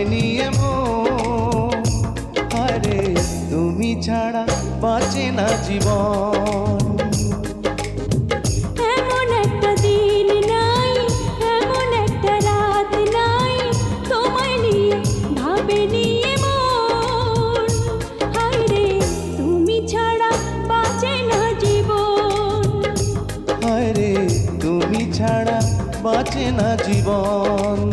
ভাবেনি এমন। আরে তুমি ছাড়া বাঁচে না জীবন। এমন একটা দিন নাই, এমন একটা রাত নাই, তোমায় নিয়ে ভাবেনি এমন। হায়রে তুমি ছাড়া বাঁচে না জীবন। আরে তুমি ছাড়া বাঁচে না জীবন।